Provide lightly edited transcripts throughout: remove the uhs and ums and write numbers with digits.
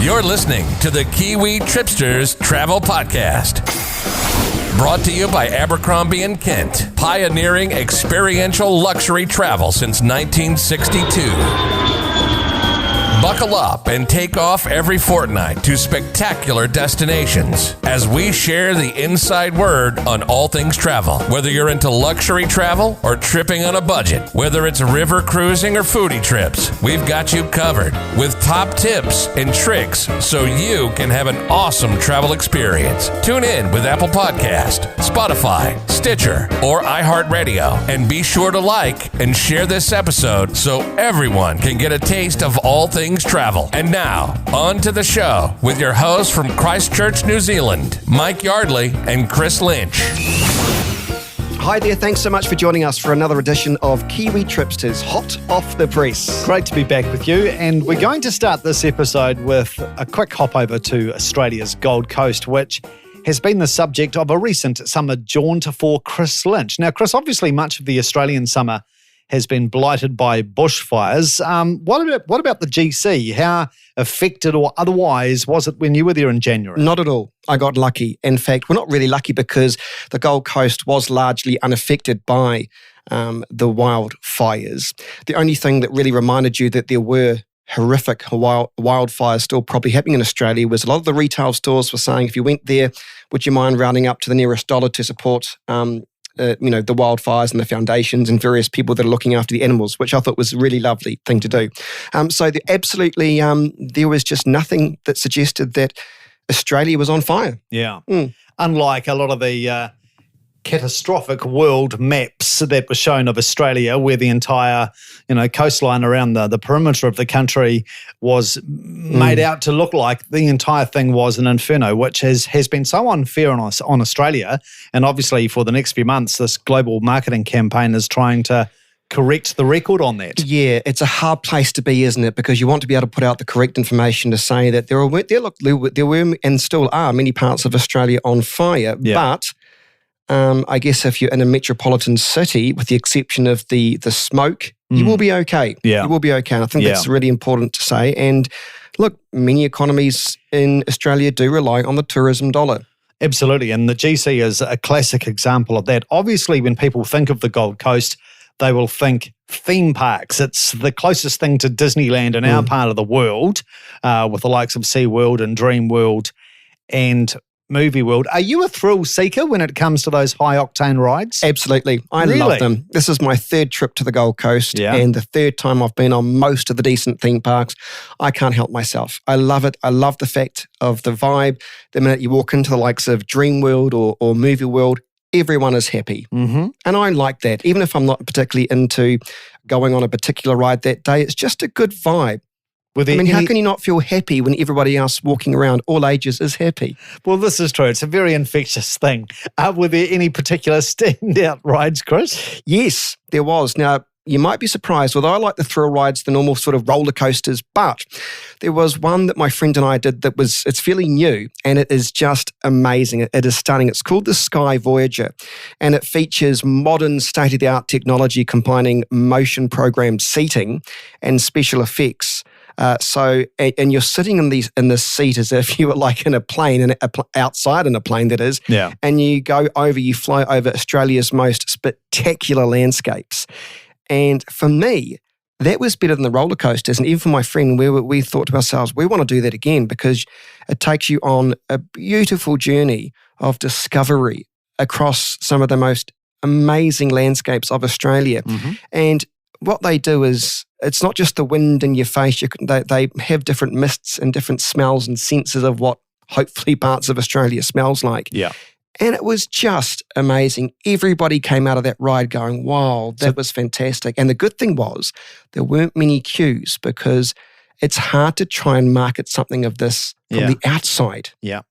You're listening to the Kiwi Tripsters Travel Podcast. Brought to you by Abercrombie & Kent, pioneering experiential luxury travel since 1962. Buckle up and take off every fortnight to spectacular destinations as we share the inside word on all things travel. Whether you're into luxury travel or tripping on a budget, whether it's river cruising or foodie trips, we've got you covered with top tips and tricks so you can have an awesome travel experience. Tune in with Apple Podcast, Spotify, Stitcher, or iHeartRadio, and be sure to like and share this episode so everyone can get a taste of all things travel. And now, on to the show with your hosts from Christchurch, New Zealand, Mike Yardley and Chris Lynch. Hi there, thanks so much for joining us for another edition of Kiwi Tripsters, hot off the press. Great to be back with you, and we're going to start this episode with a quick hop over to Australia's Gold Coast, which has been the subject of a recent summer jaunt for Chris Lynch. Now, Chris, obviously much of the Australian summer has been blighted by bushfires. What about the GC? How affected or otherwise was it when you were there in January? Not at all. I got lucky. In fact, we're not really lucky because the Gold Coast was largely unaffected by the wildfires. The only thing that really reminded you that there were horrific wildfires still probably happening in Australia was a lot of the retail stores were saying, if you went there, would you mind rounding up to the nearest dollar to support the wildfires and the foundations and various people that are looking after the animals, which I thought was a really lovely thing to do. There was just nothing that suggested that Australia was on fire. Yeah. Unlike a lot of the catastrophic world maps that were shown of Australia, where the entire coastline around the perimeter of the country was made out to look like the entire thing was an inferno, which has been so unfair on Australia. And obviously for the next few months, this global marketing campaign is trying to correct the record on that. Yeah, it's a hard place to be, isn't it? Because you want to be able to put out the correct information to say that there were and still are many parts of Australia on fire, but I guess if you're in a metropolitan city, with the exception of the smoke, you will be okay. Yeah. You will be okay. And I think that's really important to say. And look, many economies in Australia do rely on the tourism dollar. Absolutely. And the GC is a classic example of that. Obviously, when people think of the Gold Coast, they will think theme parks. It's the closest thing to Disneyland in our part of the world, with the likes of SeaWorld and Dreamworld and Movie World. Are you a thrill seeker when it comes to those high-octane rides? Absolutely. I love them. This is my third trip to the Gold Coast and the third time I've been on most of the decent theme parks. I can't help myself. I love it. I love the fact of the vibe. The minute you walk into the likes of Dreamworld or Movie World, everyone is happy. Mm-hmm. And I like that. Even if I'm not particularly into going on a particular ride that day, it's just a good vibe. How can you not feel happy when everybody else walking around, all ages, is happy? Well, this is true. It's a very infectious thing. Were there any particular standout rides, Chris? Yes, there was. Now, you might be surprised, although I like the thrill rides, the normal sort of roller coasters, but there was one that my friend and I did it's fairly new, and it is just amazing. It is stunning. It's called the Sky Voyager, and it features modern state-of-the-art technology combining motion-programmed seating and special effects. And you're sitting in this seat as if you were like in a plane, outside in a plane that is, and you fly over Australia's most spectacular landscapes. And for me, that was better than the roller coasters. And even for my friend, we thought to ourselves, we want to do that again because it takes you on a beautiful journey of discovery across some of the most amazing landscapes of Australia. Mm-hmm. And what they do is, it's not just the wind in your face. They have different mists and different smells and senses of what hopefully parts of Australia smells like. Yeah. And it was just amazing. Everybody came out of that ride going, wow, that was fantastic. And the good thing was there weren't many queues because it's hard to try and market something of this from the outside. Yeah.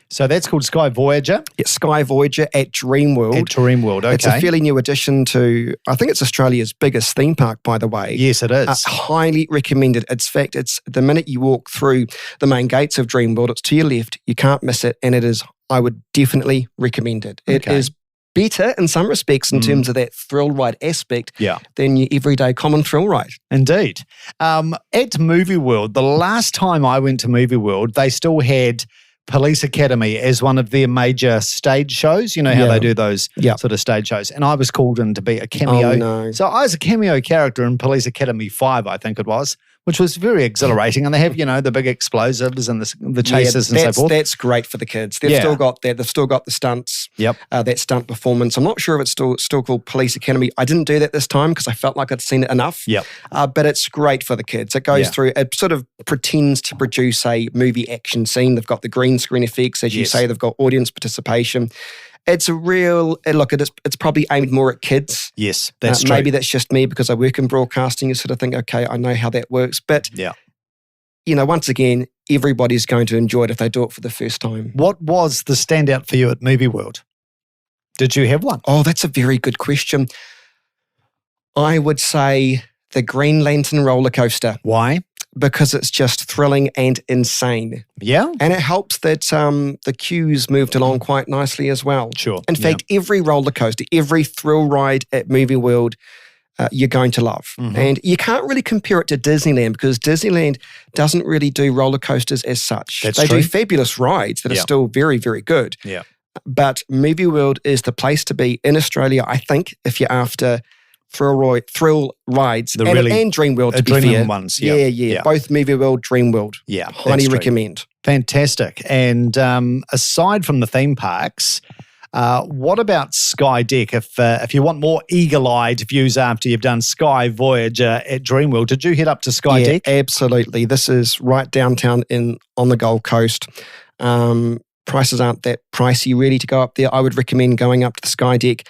So that's called Sky Voyager? It's Sky Voyager at Dreamworld. At Dreamworld, okay. It's a fairly new addition to, I think it's Australia's biggest theme park, by the way. Yes, it is. Highly recommended. In fact, it's the minute you walk through the main gates of Dreamworld, it's to your left. You can't miss it. And it is, I would definitely recommend it. It is better in some respects in terms of that thrill ride aspect than your everyday common thrill ride. Indeed. At Movie World, the last time I went to Movie World, they still had Police Academy as one of their major stage shows. You know how they do those sort of stage shows. And I was called in to be a cameo. Oh, no. So I was a cameo character in Police Academy 5, I think it was, which was very exhilarating. And they have, the big explosives and the chases and so forth. That's great for the kids. They've still got that. They've still got the stunts, that stunt performance. I'm not sure if it's still called Police Academy. I didn't do that this time because I felt like I'd seen it enough. But it's great for the kids. It goes through, it sort of pretends to produce a movie action scene. They've got the green screen effects, as you say. They've got audience participation. It's a real look. It's probably aimed more at kids. Yes, that's true. Maybe that's just me because I work in broadcasting. You sort of think, okay, I know how that works. But once again, everybody's going to enjoy it if they do it for the first time. What was the standout for you at Movie World? Did you have one? Oh, that's a very good question. I would say the Green Lantern roller coaster. Why? Because it's just thrilling and insane. Yeah. And it helps that the queues moved along quite nicely as well. Sure. In fact, every roller coaster, every thrill ride at Movie World, you're going to love. And you can't really compare it to Disneyland because Disneyland doesn't really do roller coasters as such. They do fabulous rides that are still very, very good. Yeah. But Movie World is the place to be in Australia, I think, if you're after thrill rides and Dream World, to be fair. Ones, yeah. Both Movie World, Dream World. Yeah, highly recommend. Fantastic. And aside from the theme parks, what about Sky Deck? If you want more eagle-eyed views after you've done Sky Voyager at Dreamworld, did you head up to Sky Deck? Absolutely. This is right downtown on the Gold Coast. Prices aren't that pricey really to go up there. I would recommend going up to the Sky Deck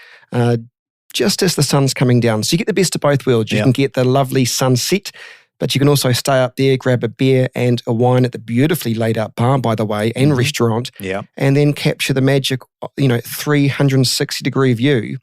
just as the sun's coming down. So you get the best of both worlds. You can get the lovely sunset, but you can also stay up there, grab a beer and a wine at the beautifully laid out bar, by the way, and restaurant, and then capture the magic, 360-degree view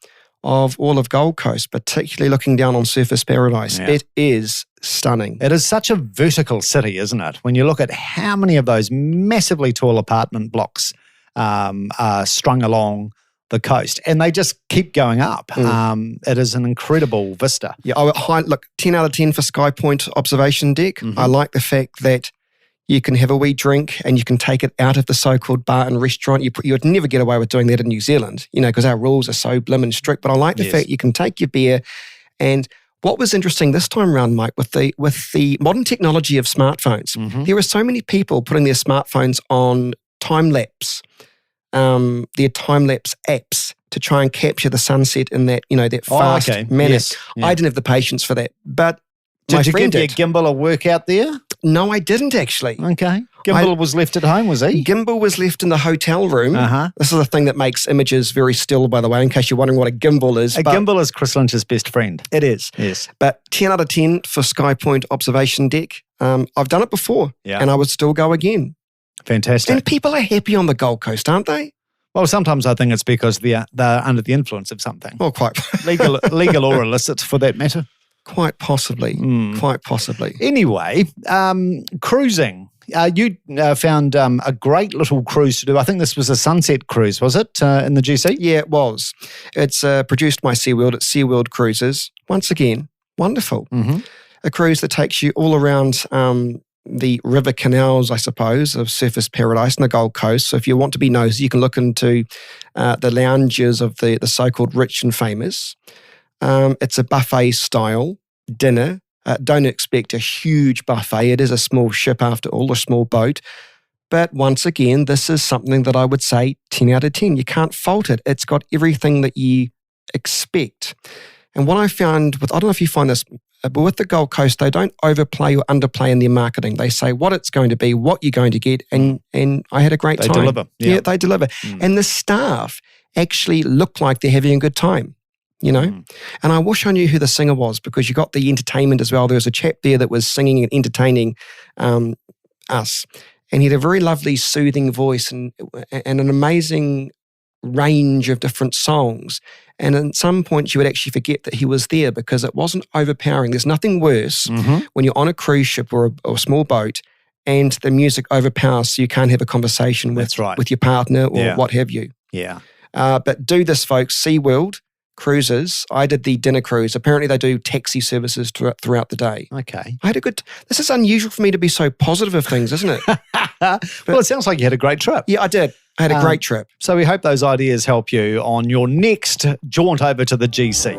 of all of Gold Coast, particularly looking down on Surfers Paradise. Yeah. It is stunning. It is such a vertical city, isn't it? When you look at how many of those massively tall apartment blocks are strung along the coast, and they just keep going up. It is an incredible vista. Yeah, look, 10 out of 10 for Sky Point observation deck. I like the fact that you can have a wee drink and you can take it out of the so-called bar and restaurant. You would never get away with doing that in New Zealand, because our rules are so blimmin' strict. But I like the fact you can take your beer. And what was interesting this time around, Mike, with the modern technology of smartphones, there were so many people putting their smartphones on time-lapse, their time-lapse apps to try and capture the sunset in that, that fast manner. Yes. Yeah. I didn't have the patience for that. But did you give your gimbal a workout there? No, I didn't actually. Okay. Gimbal was left at home, was he? Gimbal was left in the hotel room. This is a thing that makes images very still, by the way, in case you're wondering what a gimbal is. A gimbal is Chris Lynch's best friend. It is. Yes. But 10 out of 10 for Sky Point observation deck. I've done it before and I would still go again. Fantastic. And people are happy on the Gold Coast, aren't they? Well, sometimes I think it's because they're under the influence of something. Well, quite. legal or illicit, for that matter. Quite possibly. Quite possibly. Anyway, cruising. You found a great little cruise to do. I think this was a sunset cruise, was it, in the GC? Yeah, it was. It's produced by SeaWorld. It's SeaWorld Cruises. Once again, wonderful. A cruise that takes you all around the river canals, I suppose, of Surfers Paradise and the Gold Coast. So if you want to be nosy, you can look into the lounges of the so-called rich and famous. It's a buffet-style dinner. Don't expect a huge buffet. It is a small ship after all, a small boat. But once again, this is something that I would say 10 out of 10. You can't fault it. It's got everything that you expect. And what I found I don't know if you find this, but with the Gold Coast, they don't overplay or underplay in their marketing. They say what it's going to be, what you're going to get, and I had a great time. They deliver. Yeah, they deliver. And the staff actually look like they're having a good time, And I wish I knew who the singer was, because you got the entertainment as well. There was a chap there that was singing and entertaining us. And he had a very lovely, soothing voice and an amazing range of different songs. And at some points you would actually forget that he was there, because it wasn't overpowering. There's nothing worse when you're on a cruise ship or a small boat and the music overpowers so you can't have a conversation with your partner or what have you. Yeah. But do this, folks. SeaWorld cruises. I did the dinner cruise. Apparently they do taxi services throughout the day. Okay. This is unusual for me to be so positive of things, isn't it? Well, it sounds like you had a great trip. Yeah, I did. I had a great trip. So we hope those ideas help you on your next jaunt over to the GC.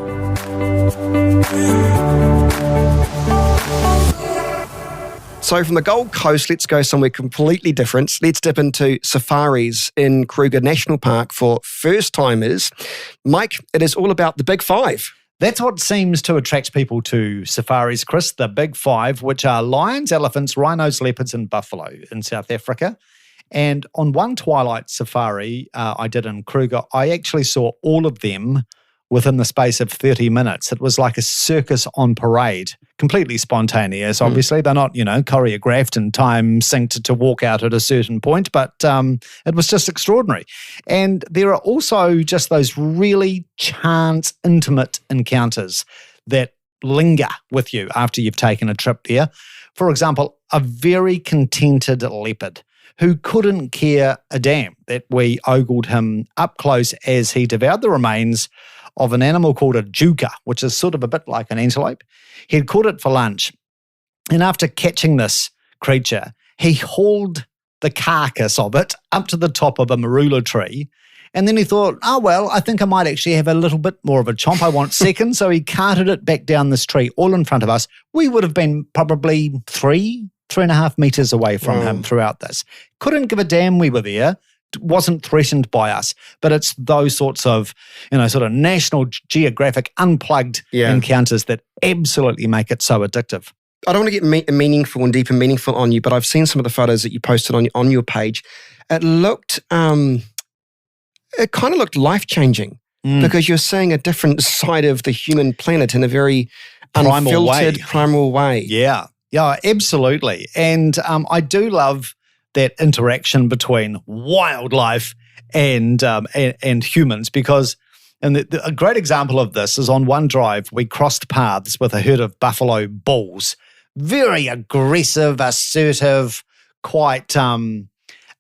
So from the Gold Coast, let's go somewhere completely different. Let's dip into safaris in Kruger National Park for first-timers. Mike, it is all about the Big Five. That's what seems to attract people to safaris, Chris, the Big Five, which are lions, elephants, rhinos, leopards, and buffalo in South Africa. And on one twilight safari I did in Kruger, I actually saw all of them within the space of 30 minutes. It was like a circus on parade, completely spontaneous. Obviously, they're not, choreographed and time synced to walk out at a certain point, but it was just extraordinary. And there are also just those really chance, intimate encounters that linger with you after you've taken a trip there. For example, a very contented leopard who couldn't care a damn that we ogled him up close as he devoured the remains of an animal called a juka, which is sort of a bit like an antelope. He'd caught it for lunch. And after catching this creature, he hauled the carcass of it up to the top of a marula tree. And then he thought, I think I might actually have a little bit more of a chomp. I want second. So he carted it back down this tree all in front of us. We would have been probably 3.5 meters away from him throughout this. Couldn't give a damn we were there. Wasn't threatened by us. But it's those sorts of, sort of National Geographic unplugged encounters that absolutely make it so addictive. I don't want to get meaningful and deep and meaningful on you, but I've seen some of the photos that you posted on your page. It looked, it kind of looked life-changing because you're seeing a different side of the human planet in a very unfiltered, primal way. Yeah, absolutely. And I do love that interaction between wildlife and humans, because a great example of this is on one drive we crossed paths with a herd of buffalo bulls, very aggressive, assertive, quite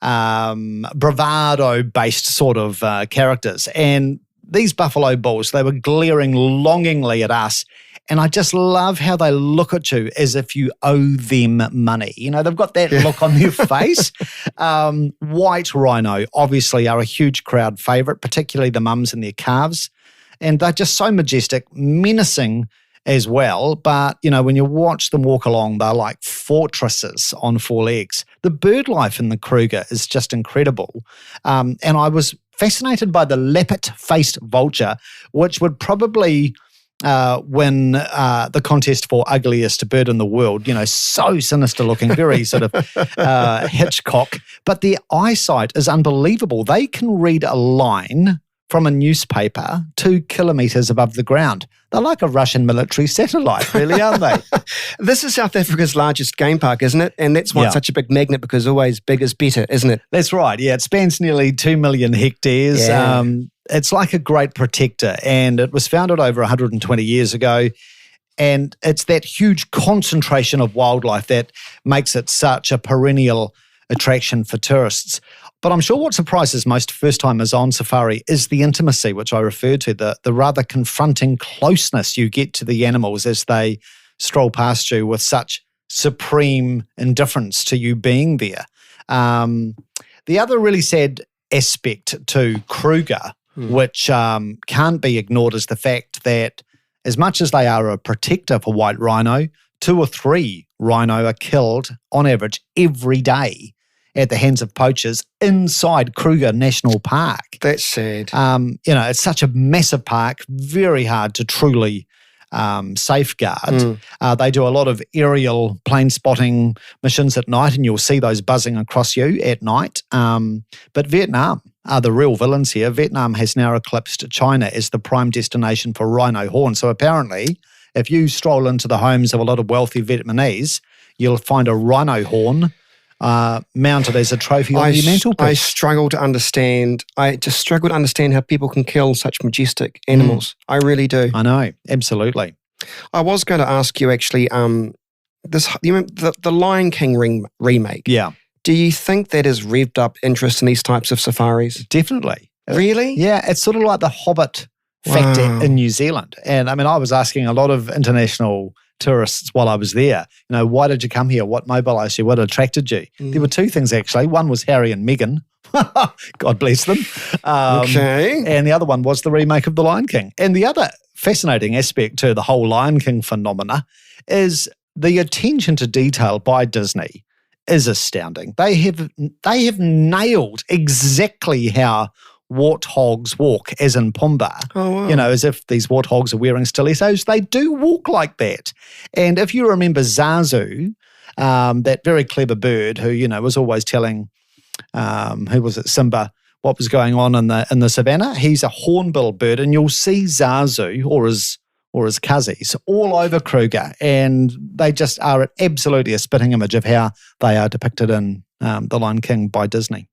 bravado-based sort of characters. And these buffalo bulls, they were glaring longingly at us. And I just love how they look at you as if you owe them money. They've got that look on their face. White rhino, obviously, are a huge crowd favourite, particularly the mums and their calves. And they're just so majestic, menacing as well. But, when you watch them walk along, they're like fortresses on four legs. The bird life in the Kruger is just incredible. And I was fascinated by the lappet-faced vulture, which would probably win the contest for ugliest bird in the world, so sinister looking, very sort of Hitchcock. But their eyesight is unbelievable. They can read a line from a newspaper 2 kilometres above the ground. They're like a Russian military satellite, really, aren't they? This is South Africa's largest game park, isn't it? And that's why it's such a big magnet, because always big is better, isn't it? That's right. Yeah, it spans nearly 2 million hectares. Yeah. It's like a great protector, and it was founded over 120 years ago. And it's that huge concentration of wildlife that makes it such a perennial attraction for tourists. But I'm sure what surprises most first-timers on safari is the intimacy, which I referred to, the rather confronting closeness you get to the animals as they stroll past you with such supreme indifference to you being there. The other really sad aspect to Kruger, which can't be ignored, is the fact that as much as they are a protector for white rhino, 2 or 3 rhino are killed on average every day at the hands of poachers inside Kruger National Park. That's sad. It's such a massive park, very hard to truly safeguard. They do a lot of aerial plane spotting missions at night, and you'll see those buzzing across you at night. But Vietnam are the real villains here. Vietnam has now eclipsed China as the prime destination for rhino horn. So apparently, if you stroll into the homes of a lot of wealthy Vietnamese, you'll find a rhino horn mounted as a trophy on your mantelpiece. I struggle to understand. I just struggle to understand how people can kill such majestic animals. I really do. I know, absolutely. I was going to ask you actually, the Lion King remake. Yeah. Do you think that has revved up interest in these types of safaris? Definitely. Really? Yeah, it's sort of like the Hobbit factor in New Zealand. And I mean, I was asking a lot of international tourists while I was there, why did you come here? What mobilized you? What attracted you? There were two things, actually. One was Harry and Meghan. God bless them. Okay. And the other one was the remake of The Lion King. And the other fascinating aspect to the whole Lion King phenomena is the attention to detail by Disney is astounding. They have nailed exactly how warthogs walk, as in Pumbaa. Oh, wow. As if these warthogs are wearing stilettos. They do walk like that. And if you remember Zazu, that very clever bird who, was always telling, who was it, Simba, what was going on in the savannah, he's a hornbill bird, and you'll see Zazu or his cousins all over Kruger, and they just are absolutely a spitting image of how they are depicted in The Lion King by Disney.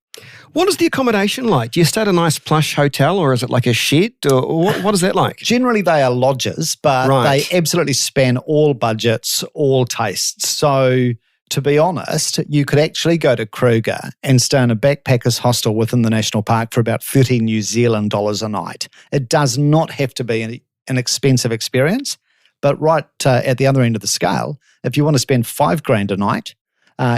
What is the accommodation like? Do you stay at a nice plush hotel, or is it like a shed, or what is that like? Generally, they are lodges, but they absolutely span all budgets, all tastes. So, to be honest, you could actually go to Kruger and stay in a backpackers hostel within the national park for about 30 New Zealand dollars a night. It does not have to be an expensive experience, but right at the other end of the scale, if you want to spend $5,000 a night,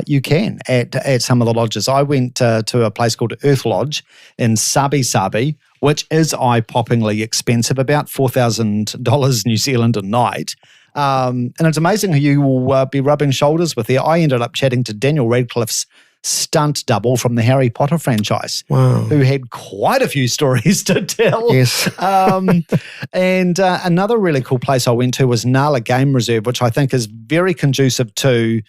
you can at some of the lodges. I went to a place called Earth Lodge in Sabi, which is eye-poppingly expensive, about $4,000 New Zealand a night. And it's amazing who you will be rubbing shoulders with there. I ended up chatting to Daniel Radcliffe's stunt double from the Harry Potter franchise, who had quite a few stories to tell. Yes. And another really cool place I went to was Nala Game Reserve, which I think is very conducive to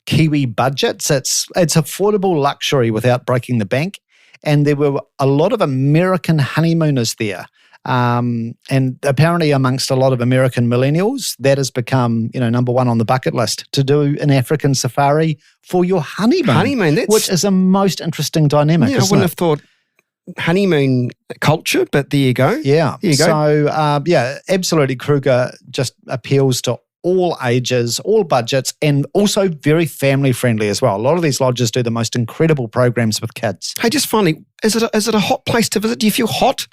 Kiwi budgets. It's affordable luxury without breaking the bank. And there were a lot of American honeymooners there. And apparently amongst a lot of American millennials, that has become, number one on the bucket list, to do an African safari for your honeymoon. Which is a most interesting dynamic. Yeah, I wouldn't have thought honeymoon culture, but there you go. Yeah. There you go. So, absolutely, Kruger just appeals to all ages, all budgets, and also very family friendly as well. A lot of these lodges do the most incredible programs with kids. Hey, just finally, is it a hot place to visit? Do you feel hot?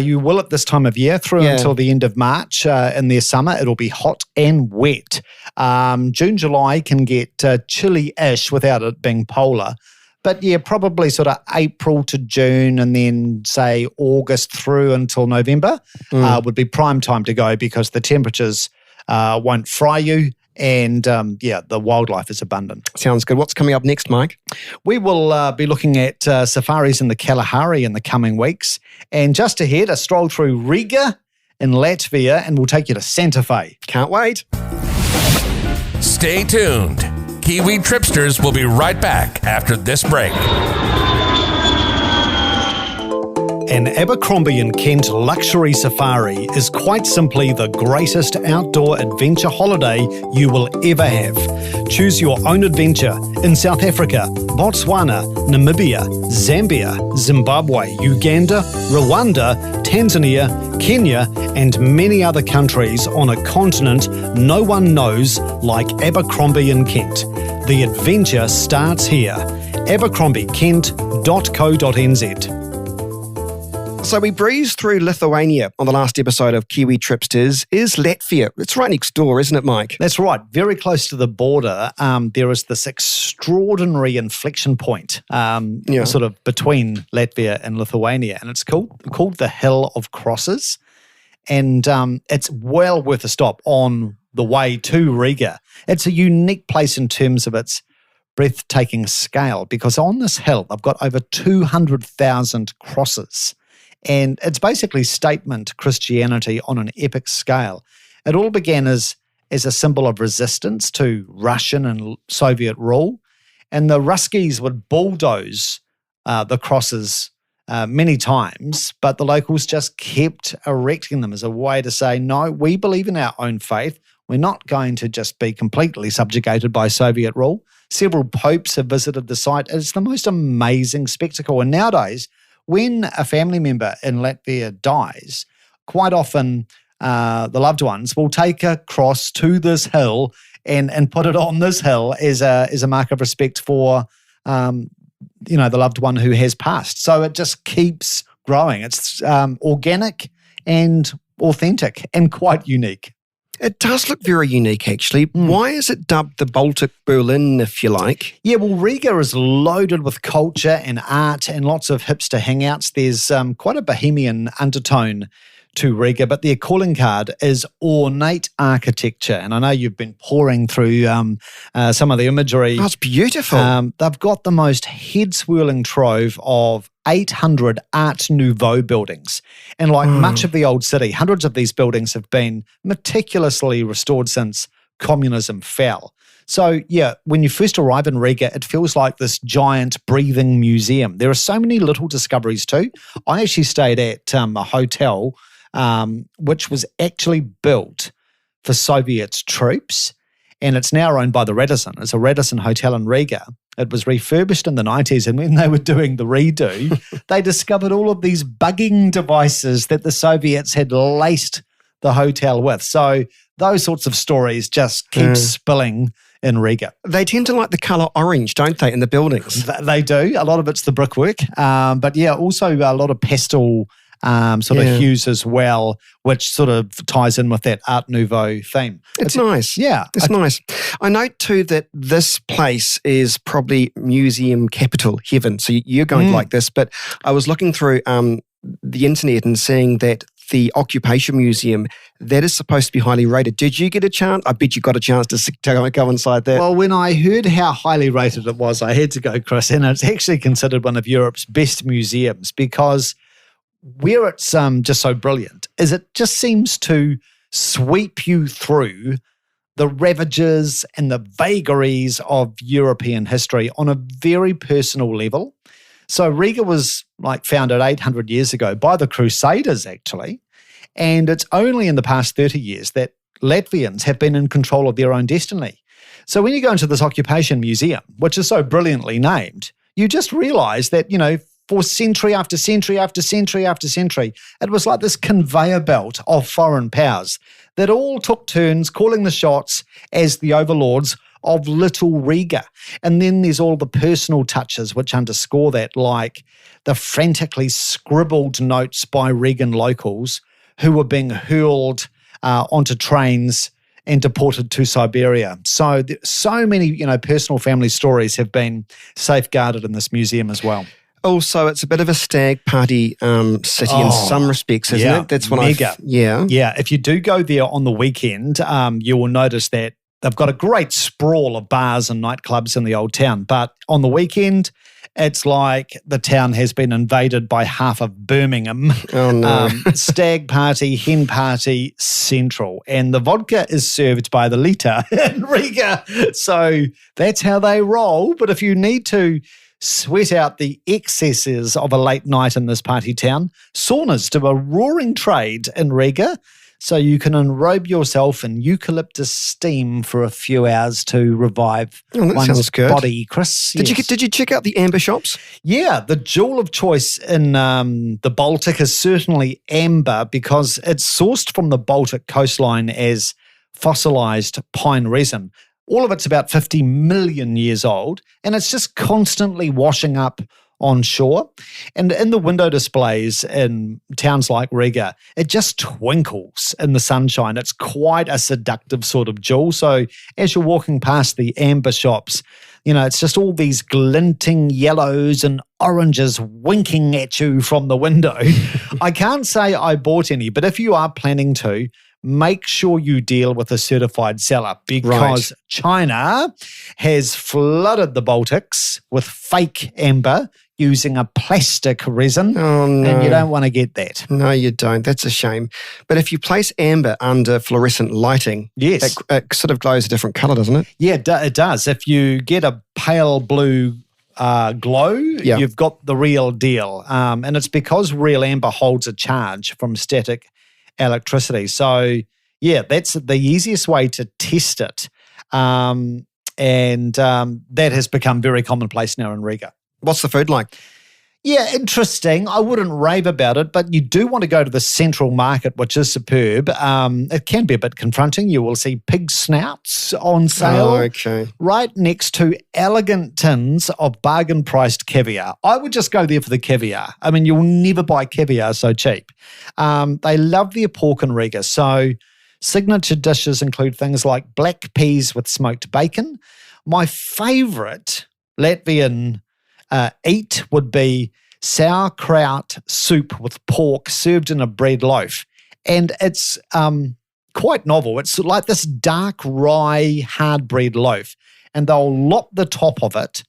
You will at this time of year through until the end of March. In their summer, it'll be hot and wet. June, July can get chilly-ish without it being polar. But yeah, probably sort of April to June and then say August through until November would be prime time to go because the temperatures won't fry you. And the wildlife is abundant. Sounds good. What's coming up next, Mike? We will be looking at safaris in the Kalahari in the coming weeks. And just ahead, a stroll through Riga in Latvia, and we'll take you to Santa Fe. Can't wait. Stay tuned. Kiwi Tripsters will be right back after this break. An Abercrombie & Kent luxury safari is quite simply the greatest outdoor adventure holiday you will ever have. Choose your own adventure in South Africa, Botswana, Namibia, Zambia, Zimbabwe, Uganda, Rwanda, Tanzania, Kenya, and many other countries on a continent no one knows like Abercrombie & Kent. The adventure starts here. abercrombiekent.co.nz. So we breezed through Lithuania on the last episode of Kiwi Tripsters. Is Latvia? It's right next door, isn't it, Mike? That's right. Very close to the border. There is this extraordinary inflection point sort of between Latvia and Lithuania, and it's called the Hill of Crosses. And it's well worth a stop on the way to Riga. It's a unique place in terms of its breathtaking scale because on this hill, I've got over 200,000 crosses. And it's basically statement Christianity on an epic scale. It all began as a symbol of resistance to Russian and Soviet rule. And the Ruskies would bulldoze the crosses many times, but the locals just kept erecting them as a way to say, no, we believe in our own faith. We're not going to just be completely subjugated by Soviet rule. Several popes have visited the site. It's the most amazing spectacle. And nowadays, when a family member in Latvia dies, quite often the loved ones will take a cross to this hill and put it on this hill as a mark of respect for the loved one who has passed. So it just keeps growing. It's organic and authentic and quite unique. It does look very unique, actually. Why is it dubbed the Baltic Berlin, if you like? Yeah, well, Riga is loaded with culture and art and lots of hipster hangouts. There's quite a bohemian undertone to Riga, but their calling card is ornate architecture. And I know you've been pouring through some of the imagery. Oh, it's beautiful. They've got the most head-swirling trove of 800 Art Nouveau buildings. And like much of the old city, hundreds of these buildings have been meticulously restored since communism fell. So, yeah, when you first arrive in Riga, it feels like this giant breathing museum. There are so many little discoveries too. I actually stayed at a hotel which was actually built for Soviet troops, and it's now owned by the Radisson. It's a Radisson Hotel in Riga. It was refurbished in the 90s, and when they were doing the redo, they discovered all of these bugging devices that the Soviets had laced the hotel with. So those sorts of stories just keep spilling in Riga. They tend to like the colour orange, don't they, in the buildings? They do. A lot of it's the brickwork. But yeah, also a lot of pastel sort of hues as well, which sort of ties in with that Art Nouveau theme. It's nice. Yeah. It's nice. I note too that this place is probably museum capital heaven. So you're going to like this, but I was looking through the internet and seeing that the Occupation Museum, that is supposed to be highly rated. Did you get a chance? I bet you got a chance to go inside that. Well, when I heard how highly rated it was, I had to go, Chris, and it's actually considered one of Europe's best museums because where it's just so brilliant is it just seems to sweep you through the ravages and the vagaries of European history on a very personal level. So Riga was founded 800 years ago by the Crusaders, actually, and it's only in the past 30 years that Latvians have been in control of their own destiny. So when you go into this occupation museum, which is so brilliantly named, you just realize that, for century after century after century after century, it was like this conveyor belt of foreign powers that all took turns calling the shots as the overlords of Little Riga. And then there's all the personal touches which underscore that, like the frantically scribbled notes by Rigan locals who were being hurled onto trains and deported to Siberia. So many, personal family stories have been safeguarded in this museum as well. Also, it's a bit of a stag party city in some respects, isn't it? That's what Yeah, if you do go there on the weekend, you will notice that they've got a great sprawl of bars and nightclubs in the old town. But on the weekend, it's like the town has been invaded by half of Birmingham. Oh, no. Stag party, hen party, central. And the vodka is served by the litre in Riga. So that's how they roll. But if you need to sweat out the excesses of a late night in this party town, saunas do a roaring trade in Riga, so you can enrobe yourself in eucalyptus steam for a few hours to revive one's body. Chris, did you check out the amber shops? Yeah, the jewel of choice in the Baltic is certainly amber because it's sourced from the Baltic coastline as fossilized pine resin. All of it's about 50 million years old, and it's just constantly washing up on shore. And in the window displays in towns like Riga, it just twinkles in the sunshine. It's quite a seductive sort of jewel. So as you're walking past the amber shops, it's just all these glinting yellows and oranges winking at you from the window. I can't say I bought any, but if you are planning to, make sure you deal with a certified seller because China has flooded the Baltics with fake amber using a plastic resin. Oh, no. And you don't want to get that. No, you don't. That's a shame. But if you place amber under fluorescent lighting, yes, it sort of glows a different colour, doesn't it? Yeah, it does. If you get a pale blue glow, you've got the real deal. And it's because real amber holds a charge from static electricity. So, yeah, that's the easiest way to test it. And that has become very commonplace now in Riga. What's the food like? Yeah, interesting. I wouldn't rave about it, but you do want to go to the Central Market, which is superb. It can be a bit confronting. You will see pig snouts on sale right next to elegant tins of bargain-priced caviar. I would just go there for the caviar. I mean, you'll never buy caviar so cheap. They love their pork in Riga, so signature dishes include things like black peas with smoked bacon. My favourite Latvian eat would be sauerkraut soup with pork served in a bread loaf. And it's quite novel. It's like this dark rye hard bread loaf. And they'll lop the top of it,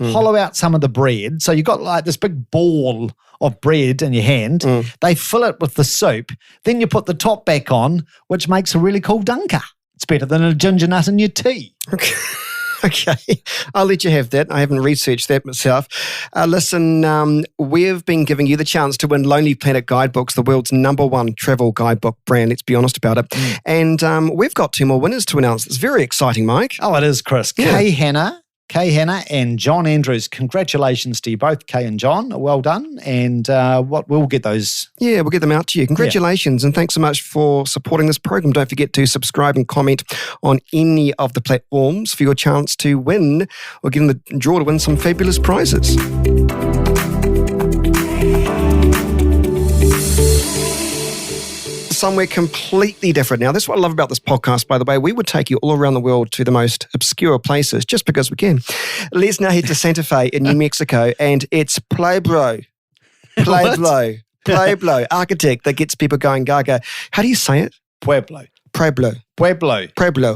hollow out some of the bread. So you've got like this big ball of bread in your hand. They fill it with the soup. Then you put the top back on, which makes a really cool dunker. It's better than a ginger nut in your tea. Okay, I'll let you have that. I haven't researched that myself. Listen, we've been giving you the chance to win Lonely Planet Guidebooks, the world's #1 travel guidebook brand. Let's be honest about it. And we've got 2 more winners to announce. It's very exciting, Mike. Oh, it is, Chris. Yeah. Kay Hannah and John Andrews. Congratulations to you both, Kay and John. Well done. And we'll get those. Yeah, we'll get them out to you. Congratulations, and thanks so much for supporting this program. Don't forget to subscribe and comment on any of the platforms for your chance to win or get in the draw to win some fabulous prizes. Somewhere completely different. Now, that's what I love about this podcast, by the way. We would take you all around the world to the most obscure places just because we can. Let's now head to Santa Fe in New Mexico, and it's Pueblo architect that gets people going gaga. How do you say it? Pueblo.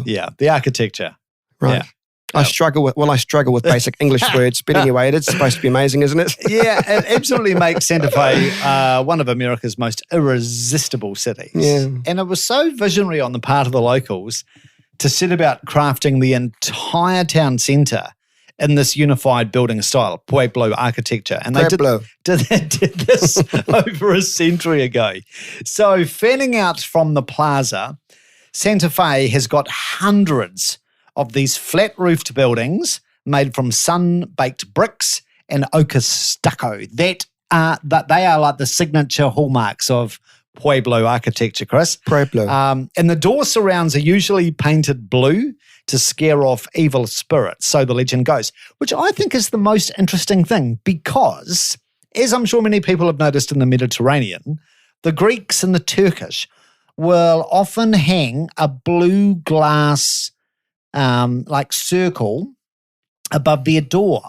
Yeah, the architecture. Right. Yeah. I struggle with basic English words, but anyway, it's supposed to be amazing, isn't it? Yeah, it absolutely makes Santa Fe one of America's most irresistible cities. Yeah. And it was so visionary on the part of the locals to set about crafting the entire town centre in this unified building style, Pueblo architecture. And they did this over a century ago. So fanning out from the Plaza, Santa Fe has got hundreds of these flat-roofed buildings made from sun-baked bricks and ochre stucco. They are like the signature hallmarks of Pueblo architecture, Chris. Pueblo. And the door surrounds are usually painted blue to scare off evil spirits, so the legend goes, which I think is the most interesting thing because, as I'm sure many people have noticed in the Mediterranean, the Greeks and the Turkish will often hang a blue glass circle above their door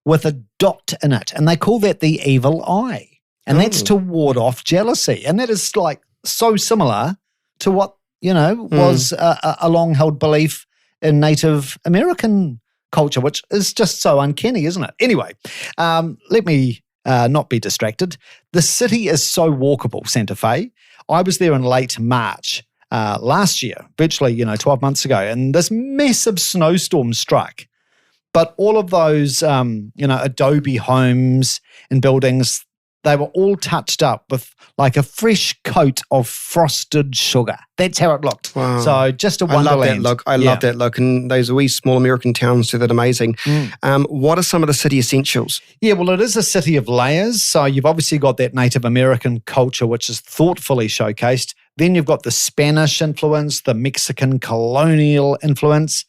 with a dot in it. And they call that the evil eye. And that's to ward off jealousy. And that is like so similar to what, was a long-held belief in Native American culture, which is just so uncanny, isn't it? Anyway, let me not be distracted. The city is so walkable, Santa Fe. I was there in late March last year, virtually, 12 months ago, and this massive snowstorm struck. But all of those, adobe homes and buildings, they were all touched up with like a fresh coat of frosted sugar. That's how it looked. Wow. So just a wonderland. I love that look. And those wee small American towns do that amazing. What are some of the city essentials? Yeah, well, it is a city of layers. So you've obviously got that Native American culture, which is thoughtfully showcased. Then you've got the Spanish influence, the Mexican colonial influence.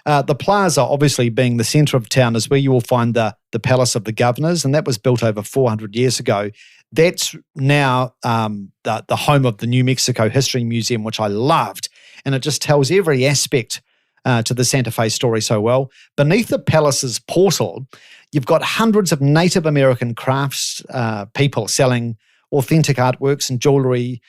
The Plaza, obviously being the centre of town, is where you will find the Palace of the Governors, and that was built over 400 years ago. That's now the home of the New Mexico History Museum, which I loved, and it just tells every aspect to the Santa Fe story so well. Beneath the palace's portal, you've got hundreds of Native American crafts people selling authentic artworks and jewellery.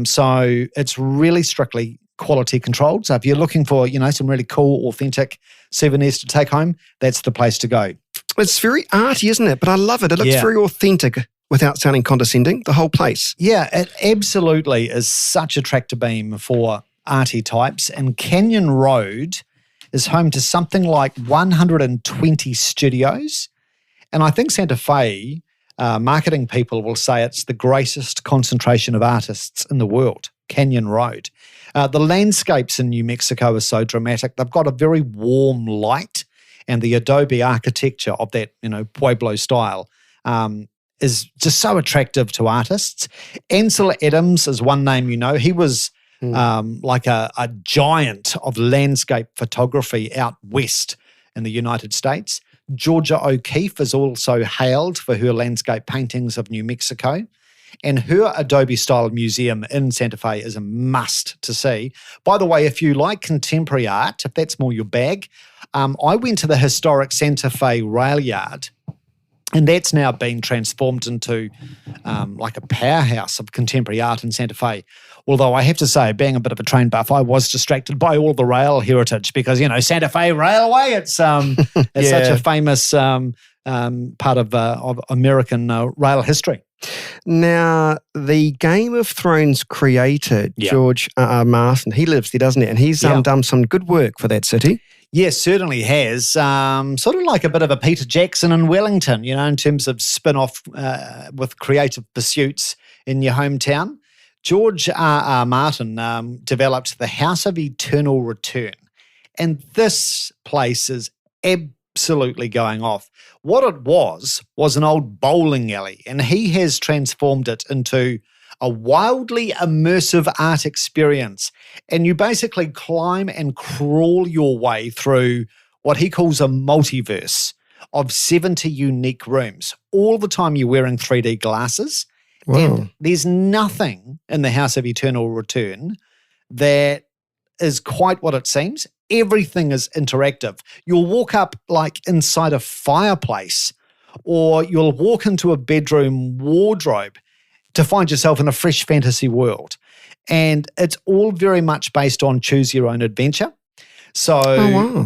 So it's really strictly quality controlled. So if you're looking for, some really cool, authentic souvenirs to take home, that's the place to go. It's very arty, isn't it? But I love it. It looks very authentic without sounding condescending, the whole place. Yeah, it absolutely is such a tractor beam for arty types. And Canyon Road is home to something like 120 studios. And I think Santa Fe marketing people will say it's the greatest concentration of artists in the world, Canyon Road. The landscapes in New Mexico are so dramatic. They've got a very warm light and the adobe architecture of that, Pueblo style. is just so attractive to artists. Ansel Adams is one name you know. He was like a giant of landscape photography out west in the United States. Georgia O'Keeffe is also hailed for her landscape paintings of New Mexico. And her Adobe-style museum in Santa Fe is a must to see. By the way, if you like contemporary art, if that's more your bag, I went to the historic Santa Fe rail yard, and that's now been transformed into like a powerhouse of contemporary art in Santa Fe. Although I have to say, being a bit of a train buff, I was distracted by all the rail heritage because, Santa Fe Railway, it's such a famous part of American rail history. Now, the Game of Thrones creator, George R. R. Martin, he lives there, doesn't he? And he's done some good work for that city. Yes, certainly has. Sort of like a bit of a Peter Jackson in Wellington, in terms of spin-off with creative pursuits in your hometown. George R. R. Martin developed the House of Eternal Return. And this place is absolutely going off. What it was an old bowling alley, and he has transformed it into a wildly immersive art experience. And you basically climb and crawl your way through what he calls a multiverse of 70 unique rooms. All the time you're wearing 3D glasses. Wow. And there's nothing in the House of Eternal Return that is quite what it seems. Everything is interactive. You'll walk up like inside a fireplace, or you'll walk into a bedroom wardrobe to find yourself in a fresh fantasy world. And it's all very much based on choose your own adventure. So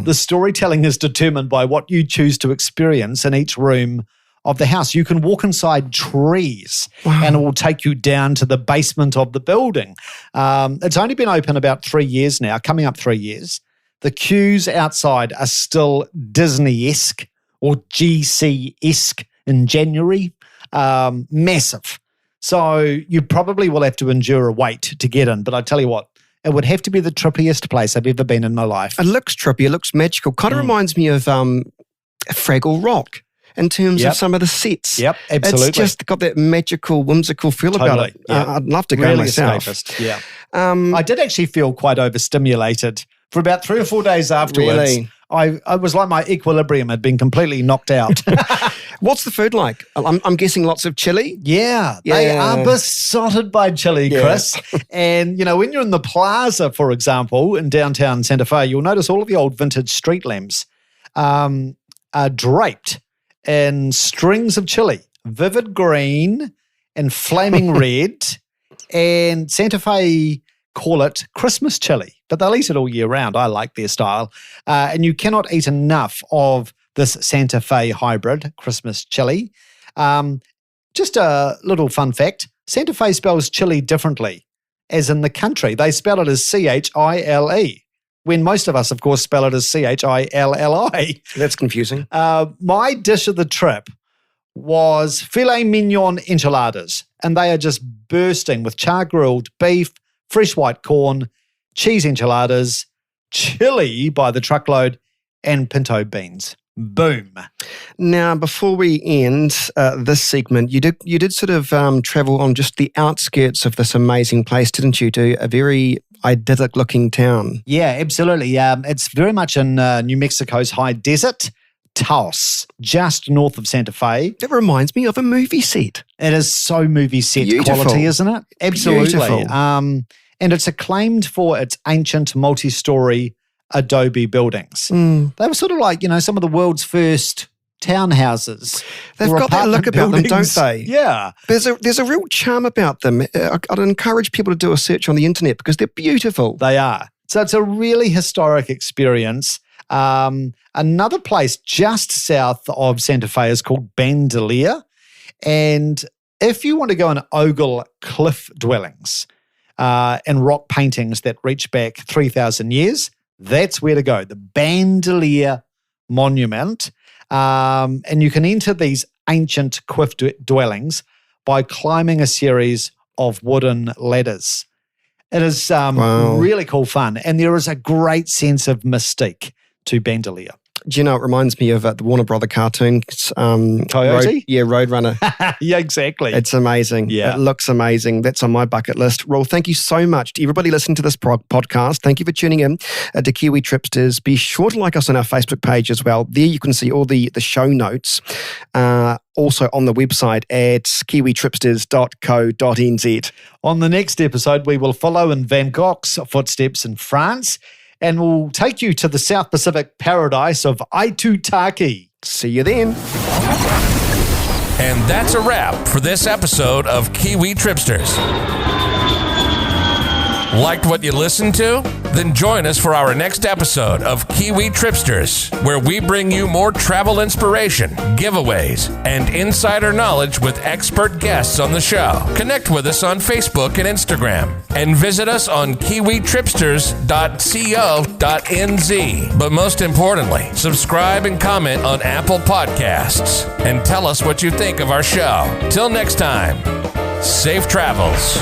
the storytelling is determined by what you choose to experience in each room of the house. You can walk inside trees and it will take you down to the basement of the building. It's only been open about 3 years now, coming up 3 years. The queues outside are still Disney-esque or GC-esque in January. Massive. So you probably will have to endure a wait to get in. But I tell you what, it would have to be the trippiest place I've ever been in my life. It looks trippy. It looks magical. Kind of reminds me of Fraggle Rock in terms of some of the sets. Yep, absolutely. It's just got that magical, whimsical feel about it. Yep. I'd love to go really myself. Escapist, yeah. I did actually feel quite overstimulated for about 3 or 4 days afterwards. Really? I was like my equilibrium had been completely knocked out. What's the food like? I'm guessing lots of chili? Yeah, they are besotted by chili, Chris. And, when you're in the Plaza, for example, in downtown Santa Fe, you'll notice all of the old vintage street lamps are draped in strings of chili, vivid green and flaming red. And Santa Fe call it Christmas chili, but they'll eat it all year round. I like their style. And you cannot eat enough of this Santa Fe hybrid Christmas chili. Just a little fun fact, Santa Fe spells chili differently, as in the country. They spell it as C-H-I-L-E, when most of us, of course, spell it as C-H-I-L-L-I. That's confusing. My dish of the trip was filet mignon enchiladas, and they are just bursting with char-grilled beef, fresh white corn, cheese enchiladas, chili by the truckload, and pinto beans. Boom. Now, before we end this segment, you did sort of travel on just the outskirts of this amazing place, didn't you, to a very idyllic-looking town? Yeah, absolutely. It's very much in New Mexico's high desert, Taos, just north of Santa Fe. It reminds me of a movie set. It is so movie set Beautiful. quality, isn't it? Absolutely. Beautiful. And it's acclaimed for its ancient multi-story adobe buildings. They were sort of like, some of the world's first townhouses. They've got that look about them, don't they? Yeah. There's a real charm about them. I'd encourage people to do a search on the internet because they're beautiful. They are. So it's a really historic experience. Another place just south of Santa Fe is called Bandelier. And if you want to go and ogle cliff dwellings and rock paintings that reach back 3,000 years, that's where to go, the Bandelier Monument. And you can enter these ancient cliff dwellings by climbing a series of wooden ladders. It is really cool fun. And there is a great sense of mystique to Bandelier. Do you know, it reminds me of the Warner Brother cartoons. Coyote? Roadrunner. Yeah, exactly. It's amazing. Yeah. It looks amazing. That's on my bucket list. Raul, thank you so much to everybody listening to this podcast. Thank you for tuning in to Kiwi Tripsters. Be sure to like us on our Facebook page as well. There you can see all the show notes. Also on the website at kiwitripsters.co.nz. On the next episode, we will follow in Van Gogh's footsteps in France, and we'll take you to the South Pacific paradise of Aitutaki. See you then. And that's a wrap for this episode of Kiwi Tripsters. Liked what you listened to? Then join us for our next episode of Kiwi Tripsters, where we bring you more travel inspiration, giveaways, and insider knowledge with expert guests on the show. Connect with us on Facebook and Instagram, and visit us on kiwitripsters.co.nz. But most importantly, subscribe and comment on Apple Podcasts, and tell us what you think of our show. Till next time, safe travels.